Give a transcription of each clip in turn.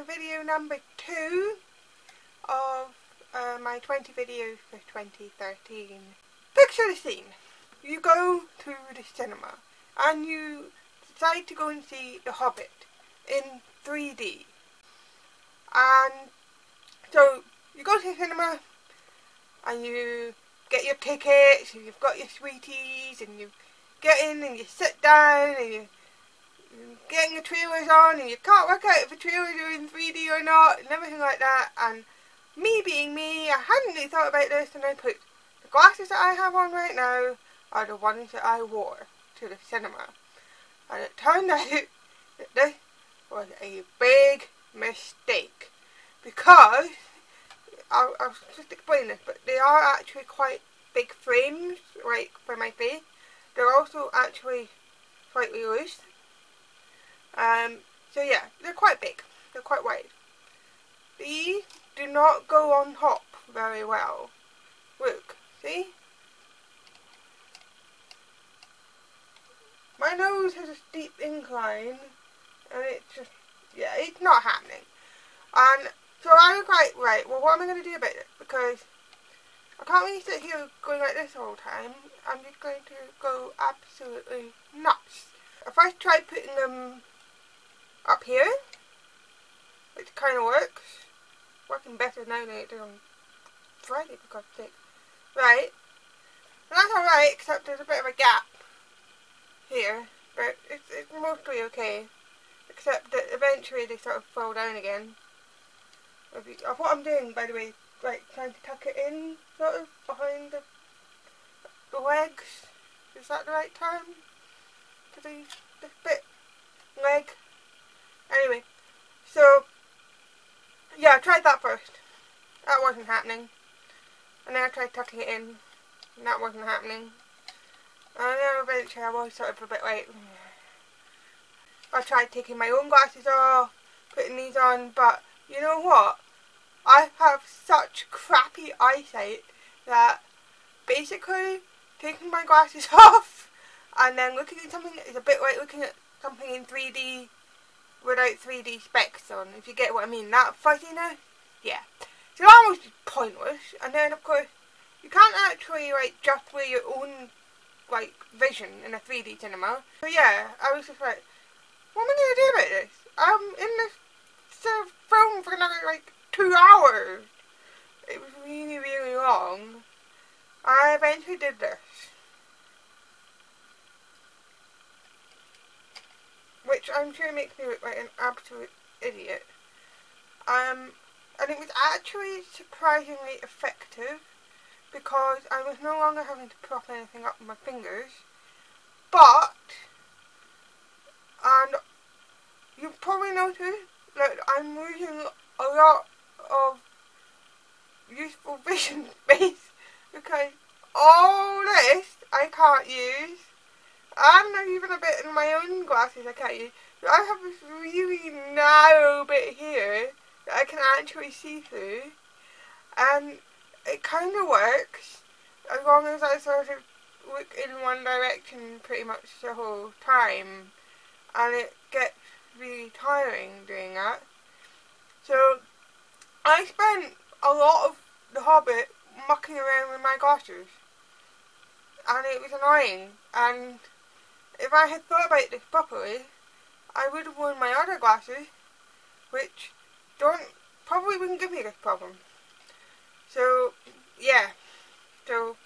video number 2 of my 20 videos for 2013. Picture the scene. You go to the cinema and you decide to go and see The Hobbit in 3D. And so you go to the cinema and you get your tickets and you've got your sweeties and you get in and you sit down and you're getting the trailers on and you can't work out if the trailers are in 3D or not and everything like that. And me being me, I hadn't really thought about this, and I put the glasses that I have on right now are the ones that I wore to the cinema. And it turned out that this was a big mistake, because I'll just explain this, but they are actually quite big frames, right, for my face. They're also actually slightly loose. So yeah, they're quite big. They're quite wide. These do not go on top very well. Look, see? My nose has a steep incline, and it's just, yeah, it's not happening. And so I was like, right, well, what am I going to do about it? Because I can't really sit here going like this all the time. I'm just going to go absolutely nuts. I first tried putting them up here, which kind of works. Working better now than it did on Friday, for God's sake. Right. And that's alright, except there's a bit of a gap here. But it's mostly okay. Except that eventually they sort of fall down again. Of what I'm doing, by the way, like trying to tuck it in, sort of, behind the legs. Is that the right term? To do this bit? Leg? Anyway, so, yeah, I tried that first. That wasn't happening. And then I tried tucking it in, and that wasn't happening. And then eventually I was sort of a bit like, I tried taking my own glasses off, putting these on, but you know what? I have such crappy eyesight that basically taking my glasses off and then looking at something is a bit like looking at something in 3D without 3D specs on, if you get what I mean. That fuzziness? Yeah. So that was just pointless. And then of course, you can't actually like just wear your own like vision in a 3D cinema. So yeah, I was just like, what am I going to do about this? I'm in this sort of film for another like 2 hours. It was really, really long. I eventually did this, which I'm sure makes me look like an absolute idiot. And it was actually surprisingly effective, because I was no longer having to prop anything up with my fingers. But, and you've probably noticed that I'm losing a lot of useful vision space, because all this I can't use. And not even a bit in my own glasses I can't use. So I have this really narrow bit here that I can actually see through. And it kind of works, as long as I sort of look in one direction pretty much the whole time. And it gets really tiring doing that. So I spent a lot of The Hobbit mucking around with my glasses. And it was annoying. And if I had thought about this properly, I would have worn my other glasses, which probably wouldn't give me this problem. So, yeah. So,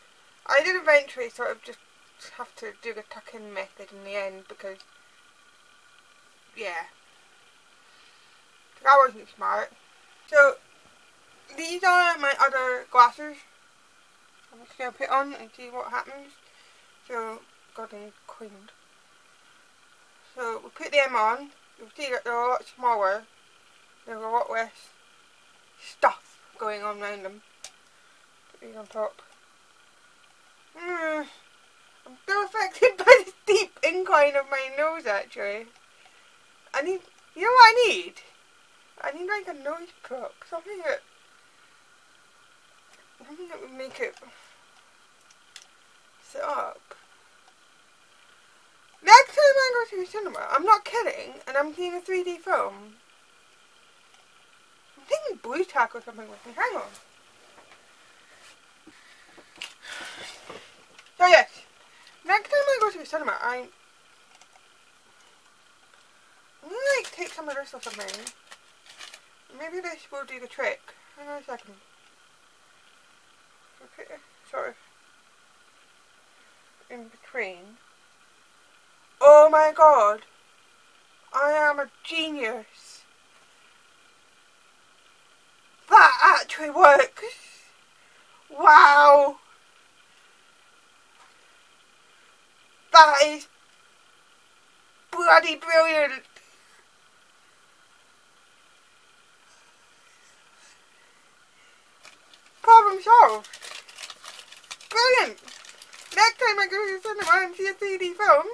I did eventually sort of just have to do the tuck-in method in the end, because, yeah, that wasn't smart. So, these are my other glasses. I'm just going to put on and see what happens. So, got them cleaned. So, we put them on. You'll see that they're a lot smaller. There's a lot less stuff going on around them. Put these on top. I'm still affected by the steep incline of my nose, actually. I need, you know what I need? I need like a nose prop. Something that would make it sit up. Next time I go to the cinema, I'm not kidding, and I'm seeing a 3D film, thinking blue tack or something with me. Hang on. So yes, next time I go to the cinema, I'm gonna like take some of this or something. Maybe this will do the trick. Hang on a second. Okay, sort of in between. Oh my god! I am a genius! That actually works! Wow! That is bloody brilliant! Problem solved! Brilliant! Next time I go to the cinema and see a 3D film,